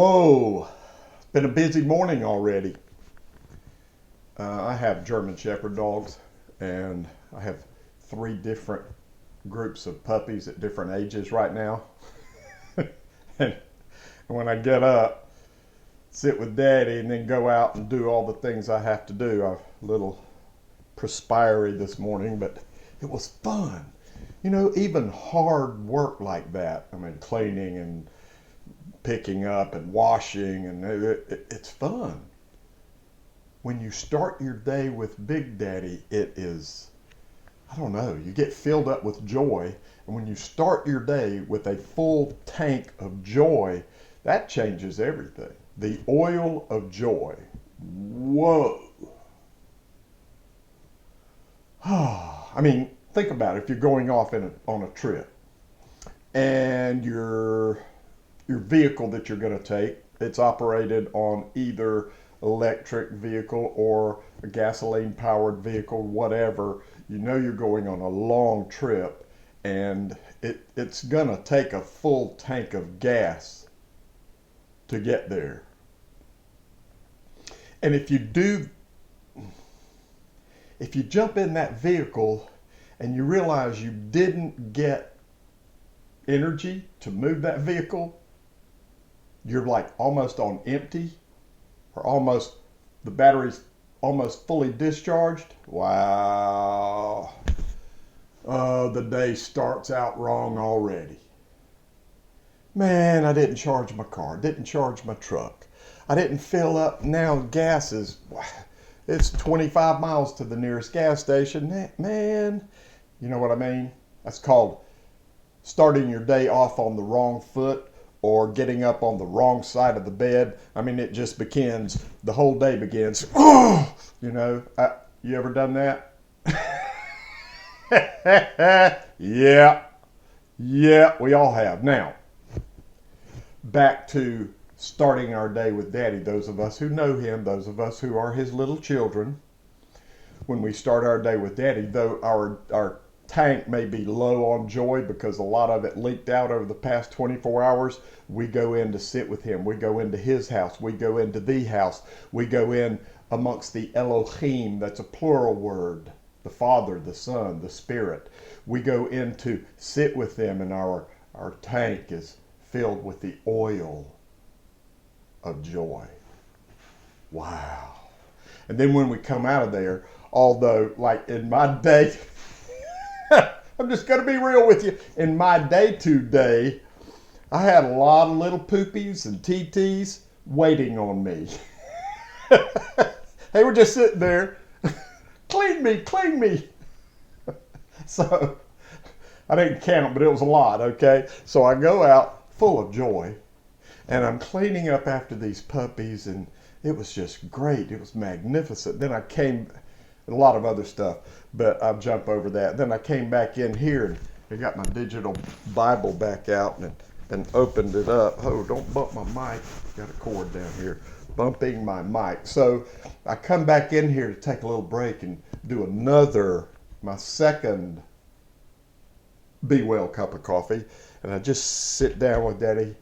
Whoa, it's been a busy morning already. I have German Shepherd dogs, and I have three different groups of puppies at different ages right now. And when I get up, sit with Daddy, and then go out and do all the things I have to do. I'm a little perspiry this morning, but it was fun. You know, even hard work like that, I mean, cleaning and picking up and washing, and it's fun. When you start your day with Big Daddy, it is, I don't know, you get filled up with joy. And when you start your day with a full tank of joy, that changes everything. The oil of joy. Whoa. I mean, think about it. If you're going off on a trip and your vehicle that you're going to take, it's operated on either electric vehicle or a gasoline powered vehicle, whatever, you know you're going on a long trip, and it's going to take a full tank of gas to get there. And if you jump in that vehicle and you realize you didn't get energy to move that vehicle, you're like almost on empty, or almost the battery's almost fully discharged. Wow. The day starts out wrong already. Man, I didn't charge my car, didn't charge my truck. I didn't fill up. Now gas is, it's 25 miles to the nearest gas station. Man, you know what I mean? That's called starting your day off on the wrong foot, or getting up on the wrong side of the bed. I mean, it just begins, the whole day begins, oh, you know, you ever done that? Yeah, we all have. Now, back to starting our day with Daddy. Those of us who know him, those of us who are his little children, when we start our day with Daddy, though our tank may be low on joy because a lot of it leaked out over the past 24 hours, we go in to sit with him. We go into his house. We go into the house. We go in amongst the Elohim. That's a plural word. The Father, the Son, the Spirit. We go in to sit with them, and our tank is filled with the oil of joy. Wow. And then when we come out of there, although like in my day, I'm just going to be real with you. In my day-to-day, I had a lot of little poopies and TTs waiting on me. They were just sitting there, clean me. So I didn't count, but it was a lot, okay? So I go out full of joy, and I'm cleaning up after these puppies, and it was just great. It was magnificent. Then I came, a lot of other stuff, but I'll jump over that. Then I came back in here, and I got my digital Bible back out and opened it up. Oh, don't bump my mic. Got a cord down here bumping my mic. So I come back in here to take a little break and do my second Be Well cup of coffee. And I just sit down with Daddy,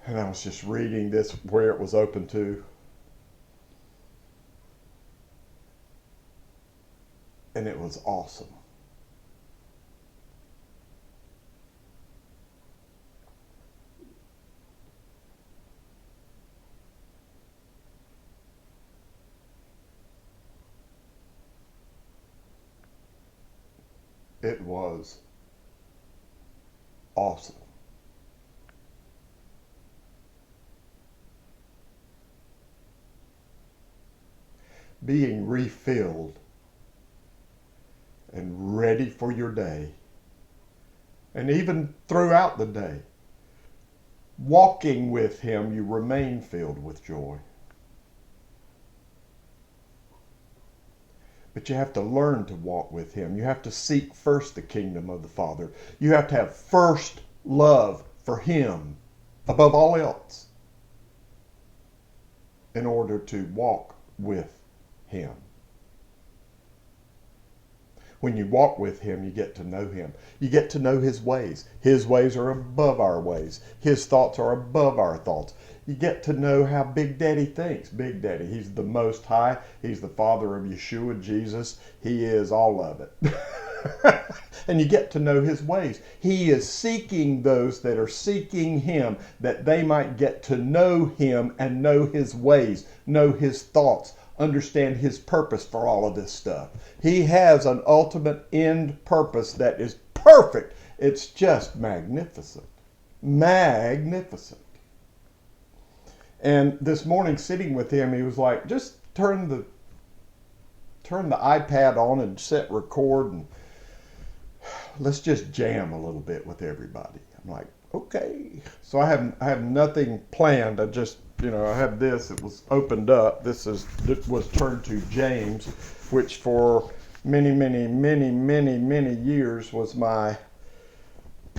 and I was just reading this where it was open to. And it was awesome. It was awesome. Being refilled and ready for your day, and even throughout the day, walking with him, you remain filled with joy. But you have to learn to walk with him. You have to seek first the kingdom of the Father. You have to have first love for him above all else in order to walk with him. When you walk with him, you get to know him. You get to know his ways. His ways are above our ways. His thoughts are above our thoughts. You get to know how Big Daddy thinks. Big Daddy, he's the Most High. He's the Father of Yeshua, Jesus. He is all of it. And you get to know his ways. He is seeking those that are seeking him, that they might get to know him and know his ways, know his thoughts, understand his purpose for all of this stuff. He has an ultimate end purpose that is perfect. It's just magnificent. Magnificent. And this morning, sitting with him, he was like, just turn the iPad on and set record, and let's just jam a little bit with everybody. I'm like, okay. So I have nothing planned. I just, I have this. It was opened up. It was turned to James, which for many, many, many, many, many years was my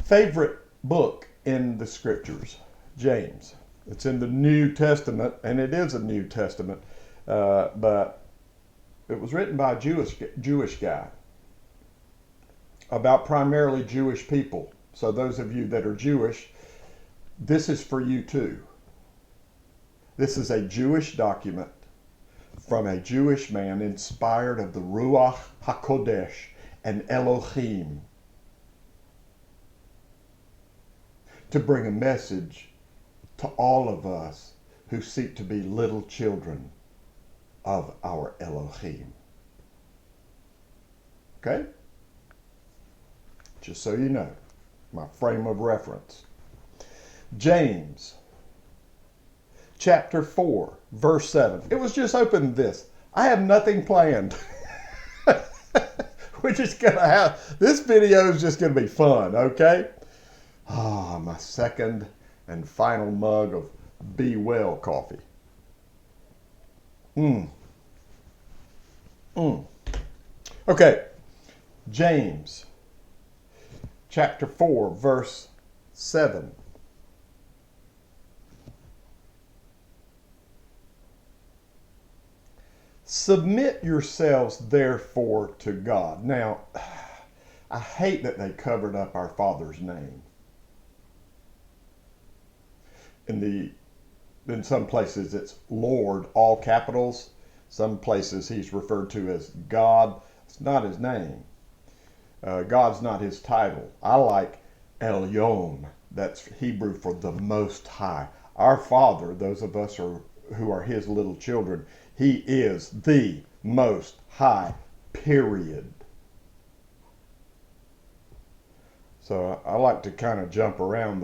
favorite book in the scriptures. James. It's in the New Testament, and it is a New Testament, but it was written by a Jewish guy about primarily Jewish people. So those of you that are Jewish, this is for you too. This is a Jewish document from a Jewish man inspired of the Ruach HaKodesh and Elohim to bring a message to all of us who seek to be little children of our Elohim. Okay? Just so you know, my frame of reference. James, chapter 4, verse 7. It was just opened this. I have nothing planned. We're just going to have, this video is just going to be fun, okay? My second and final mug of Be Well coffee. Okay, James, chapter 4, verse 7. Submit yourselves therefore to God. Now, I hate that they covered up our Father's name. In some places it's Lord, all capitals. Some places he's referred to as God. It's not his name. God's not his title. I like Elyon. That's Hebrew for the Most High. Our Father, those of us who are his little children, he is the Most High, period. So I like to kind of jump around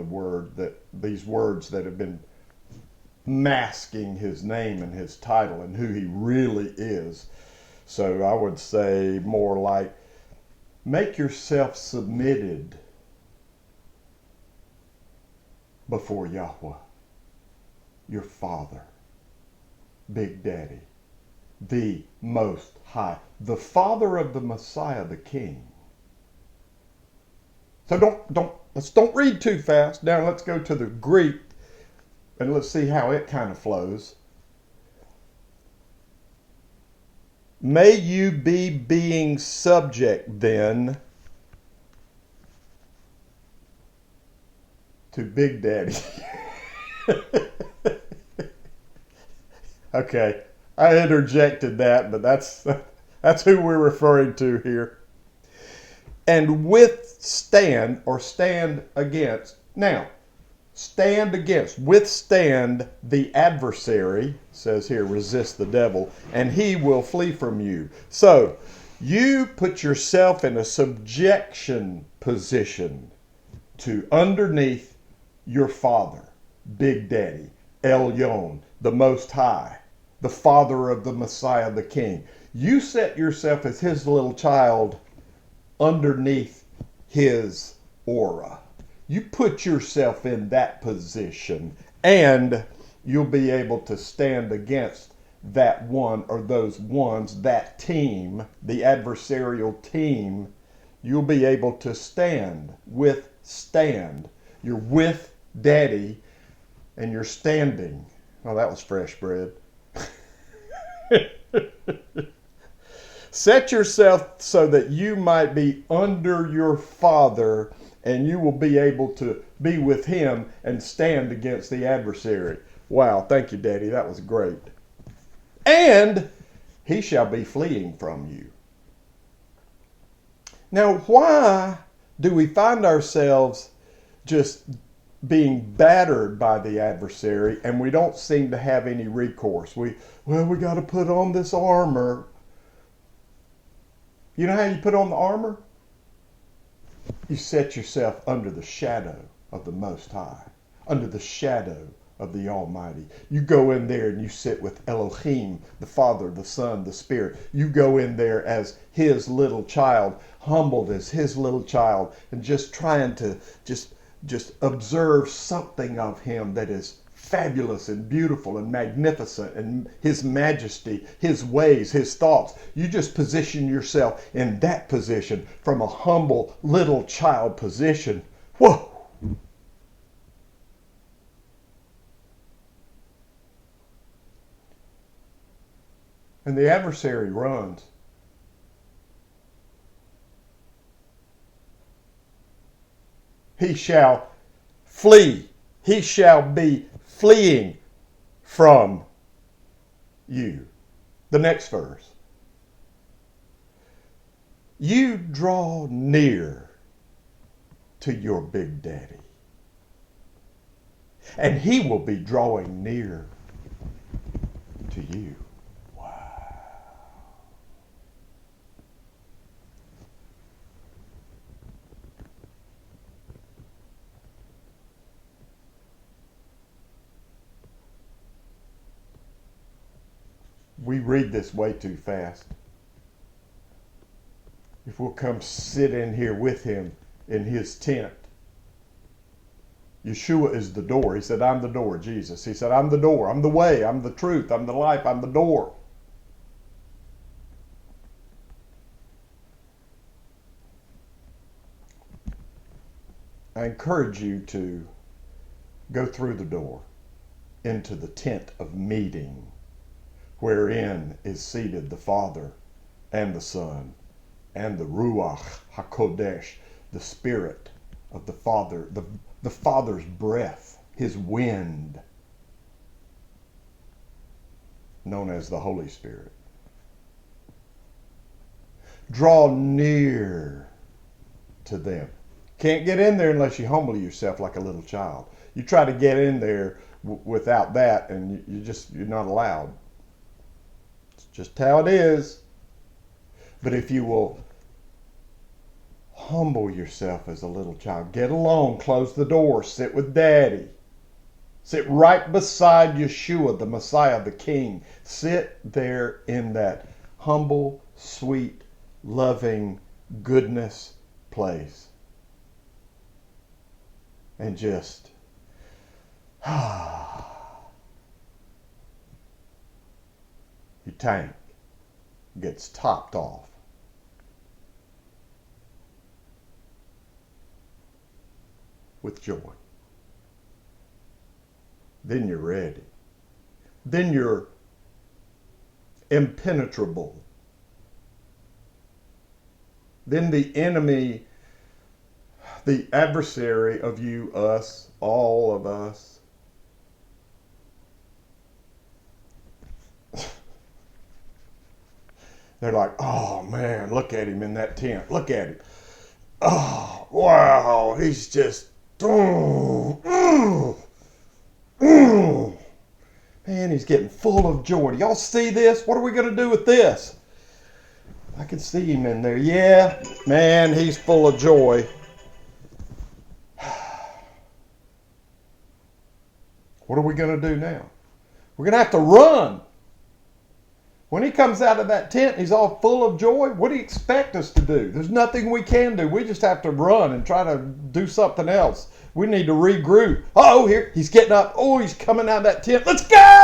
these words that have been masking his name and his title and who he really is. So I would say more like, make yourself submitted before Yahweh, your Father, Big Daddy, the Most High, the Father of the Messiah, the King. So don't read too fast. Now let's go to the Greek and let's see how it kind of flows. May you be being subject then to Big Daddy. Okay, I interjected that, but that's who we're referring to here. And withstand or stand against. Now, stand against, withstand the adversary, says here, resist the devil, and he will flee from you. So, you put yourself in a subjection position to underneath your Father, Big Daddy, Elyon, the Most High, the Father of the Messiah, the King. You set yourself as his little child underneath his aura. You put yourself in that position and you'll be able to stand against that one or those ones, that team, the adversarial team. You'll be able to withstand. You're with Daddy and you're standing. Oh, that was fresh bread. Set yourself so that you might be under your Father, and you will be able to be with him and stand against the adversary. Wow, thank you, Daddy. That was great. And he shall be fleeing from you. Now, why do we find ourselves just being battered by the adversary and we don't seem to have any recourse? We got to put on this armor. You know how you put on the armor? You set yourself under the shadow of the Most High, under the shadow of the Almighty. You go in there and you sit with Elohim, the Father, the Son, the Spirit. You go in there as his little child, humbled as his little child, and just trying to just observe something of him that is fabulous and beautiful and magnificent, and his majesty, his ways, his thoughts. You just position yourself in that position from a humble little child position. Whoa! And the adversary runs. He shall flee. He shall be fleeing from you. The next verse. You draw near to your Big Daddy, and he will be drawing near to you. We read this way too fast. If we'll come sit in here with him in his tent. Yeshua is the door. He said, I'm the door, Jesus. He said, I'm the door. I'm the way. I'm the truth. I'm the life. I'm the door. I encourage you to go through the door into the tent of meeting, wherein is seated the Father and the Son and the Ruach HaKodesh, the Spirit of the Father, the Father's breath, his wind, known as the Holy Spirit. Draw near to them. Can't get in there unless you humble yourself like a little child. You try to get in there without that, and you're not allowed. Just how it is. But if you will humble yourself as a little child, get alone, close the door, sit with Daddy. Sit right beside Yeshua, the Messiah, the King. Sit there in that humble, sweet, loving, goodness place. And just, your tank gets topped off. With joy. Then you're ready. Then you're impenetrable. Then the enemy, the adversary of you, us, all of us, they're like, oh man, look at him in that tent. Look at him. Oh, wow, he's just, man, he's getting full of joy. Do y'all see this? What are we going to do with this? I can see him in there. Yeah, man, he's full of joy. What are we going to do now? We're going to have to run. When he comes out of that tent, he's all full of joy. What do you expect us to do? There's nothing we can do. We just have to run and try to do something else. We need to regroup. Oh, here, he's getting up. Oh, he's coming out of that tent. Let's go!